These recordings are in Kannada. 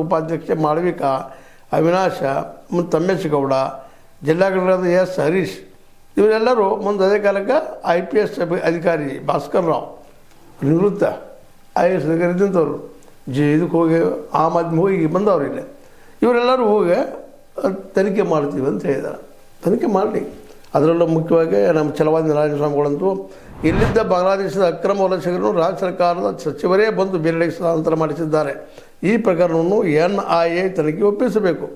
ಉಪಾಧ್ಯಕ್ಷೆ ಮಾಳವಿಕಾ, ಅವಿನಾಶ ಮತ್ತು ತಮ್ಮೇಶಗೌಡ, ಜಿಲ್ಲಾ ಘಟಕದ ಎಸ್ ಹರೀಶ್ ಇವರೆಲ್ಲರೂ ಮುಂದೆ ಅದೇ ಕಾಲಕ್ಕೆ IPS ಅಧಿಕಾರಿ ಭಾಸ್ಕರ್ ರಾವ್ ನಿವೃತ್ತ IAS ಅಧಿಕಾರಿ ಇದ್ದಂಥವ್ರು ಇದಕ್ಕೆ ಹೋಗಿ ಆಮ್ ಆದ್ಮಿ ಹೋಗಿ ಬಂದವ್ರು ಇಲ್ಲಿ. ಇವರೆಲ್ಲರೂ ಹೋಗಿ ತನಿಖೆ ಮಾಡ್ತೀವಿ ಅಂತ ಹೇಳಿದ್ದಾರೆ. ತನಿಖೆ ಮಾಡಲಿ. ಅದರಲ್ಲೂ ಮುಖ್ಯವಾಗಿ ನಮ್ಮ ಛಲವಾದಿ ನಾರಾಯಣ ಸ್ವಾಮಿಗಳಂತೂ ಇಲ್ಲಿದ್ದ ಬಾಂಗ್ಲಾದೇಶದ ಅಕ್ರಮ ವಲಸಿಗರನ್ನು ರಾಜ್ಯ ಸರ್ಕಾರದ ಸಚಿವರೇ ಬಂದು ಬೇರೆಡೆಗೆ ಸ್ಥಳಾಂತರ ಮಾಡಿಸಿದ್ದಾರೆ. ಈ ಪ್ರಕರಣವನ್ನು NIA ತನಿಖೆ ಒಪ್ಪಿಸಬೇಕು.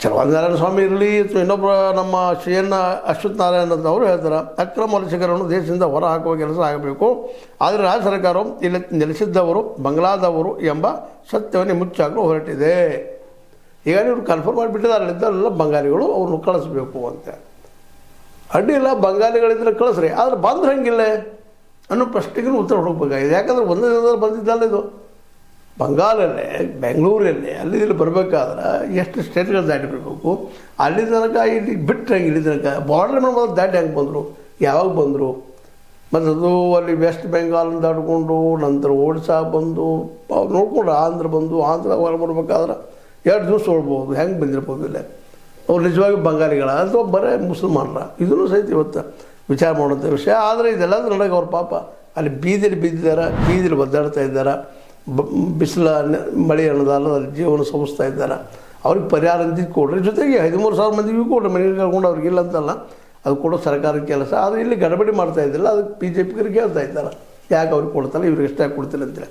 ಛಲವಾದಿ ನಾರಾಯಣ ಸ್ವಾಮಿ ಇರಲಿ ಅಥವಾ ಇನ್ನೊಬ್ಬ ನಮ್ಮ CN ಅಶ್ವಥ್ ನಾರಾಯಣ ಅಂತ ಅವರು ಹೇಳ್ತಾರೆ, ಅಕ್ರಮ ವಲಸಿಗರನ್ನು ದೇಶದಿಂದ ಹೊರ ಹಾಕುವ ಕೆಲಸ ಆಗಬೇಕು. ಆದರೆ ರಾಜ್ಯ ಸರ್ಕಾರವು ಇಲ್ಲಿ ನೆಲೆಸಿದ್ದವರು ಬಂಗ್ಲಾದವರು ಎಂಬ ಸತ್ಯವನ್ನು ಮುಚ್ಚಾಗಲು ಹೊರಟಿದೆ. ಈಗ ಇವರು ಕನ್ಫರ್ಮ್ ಮಾಡಿಬಿಟ್ಟಿದ್ದಾರೆ, ಅಲ್ಲಿದ್ದಲ್ಲ ಬಂಗಾಲಿಗಳು ಅವ್ರನ್ನ ಕಳಿಸ್ಬೇಕು ಅಂತ. ಅಡ್ಡಿಲ್ಲ, ಬಂಗಾಲಿಗಳಿದ್ರೆ ಕಳಿಸ್ರಿ, ಆದರೆ ಬಂದ್ರೆ ಹಂಗಿಲ್ಲ ಅನ್ನೋ ಪ್ರಶ್ನೆಗೂ ಉತ್ತರ ಹುಡುಕಬೇಕಾಗಿದೆ. ಯಾಕಂದ್ರೆ ಒಂದೇ ದಿನದಲ್ಲಿ ಬಂದಿದ್ದಲ್ಲ ಇದು. ಬಂಗಾಲಲ್ಲೇ, ಬೆಂಗಳೂರಲ್ಲೇ ಅಲ್ಲಿ ಇಲ್ಲಿ ಬರಬೇಕಾದ್ರೆ ಎಷ್ಟು ಸ್ಟೇಟ್ಗಳು ದಾಟಿ ಬರಬೇಕು. ಅಲ್ಲಿ ತನಕ ಇಲ್ಲಿ ಬಿಟ್ಟರೆ ಹಂಗೆ ಇಲ್ಲಿ ತನಕ ಬಾರ್ಡರ್ ಮೊದಲು ದಾಟಿ ಹೆಂಗೆ ಬಂದರು, ಯಾವಾಗ ಬಂದರು? ಮತ್ತು ಅದು ಅಲ್ಲಿ ವೆಸ್ಟ್ ಬೆಂಗಾಲ್ ದಾಟ್ಕೊಂಡು ನಂತರ ಒಡಿಶಾ ಬಂದು ನೋಡ್ಕೊಂಡು ಆಂಧ್ರ ಬಂದು ಆಂಧ್ರ ಹೊರ ಬರ್ಬೇಕಾದ್ರೆ 2 ದಿವಸ ಓಡ್ಬೋದು. ಹೆಂಗೆ ಬಂದಿರ್ಬೋದು ಇಲ್ಲ ಅವ್ರು ನಿಜವಾಗಿ ಬಂಗಾಲಿಗಳ ಅಥವಾ ಬರೀ ಮುಸಲ್ಮಾನರ? ಇದನ್ನು ಸಹಿತ ಇವತ್ತು ವಿಚಾರ ಮಾಡುವಂಥ ವಿಷಯ. ಆದರೆ ಇದೆಲ್ಲ ನಡೆಗೆ ಅವ್ರ ಪಾಪ ಅಲ್ಲಿ ಬೀದಿಲಿ ಬಿದ್ದಿದ್ದಾರೆ, ಬೀದಿಲಿ ಒದ್ದಾಡ್ತಾ ಇದ್ದಾರೆ, ಬಿಸಿಲ ಮಳೆ ಅನ್ನೋದಲ್ಲ ಅಲ್ಲಿ ಜೀವನ ಸವಿಸ್ತಾ ಇದ್ದಾರೆ. ಅವ್ರಿಗೆ ಪರಿಹಾರ ಅಂತ ಕೊಡ್ರಿ. ಜೊತೆಗೆ 13,000 ಮಂದಿಗೂ ಕೊಡ್ರಿ, ಮನೆಗೆ ಕರ್ಕೊಂಡು ಅವ್ರಿಗೆ ಇಲ್ಲ ಅಂತಲ್ಲ, ಅದು ಕೊಡೋ ಸರ್ಕಾರದ ಕೆಲಸ. ಆದರೆ ಇಲ್ಲಿ ಗಡಬಡಿ ಮಾಡ್ತಾ ಇದ್ದಿಲ್ಲ, ಅದಕ್ಕೆ BJPಗರಿಗೆ ಹೇಳ್ತಾ ಇದ್ದಾರೆ ಯಾಕೆ ಅವ್ರಿಗೆ ಕೊಡ್ತಾರೆ, ಇವ್ರಿಗೆ ಎಷ್ಟಾಗಿ ಕೊಡ್ತಿಲ್ಲ ಅಂತೇಳಿ.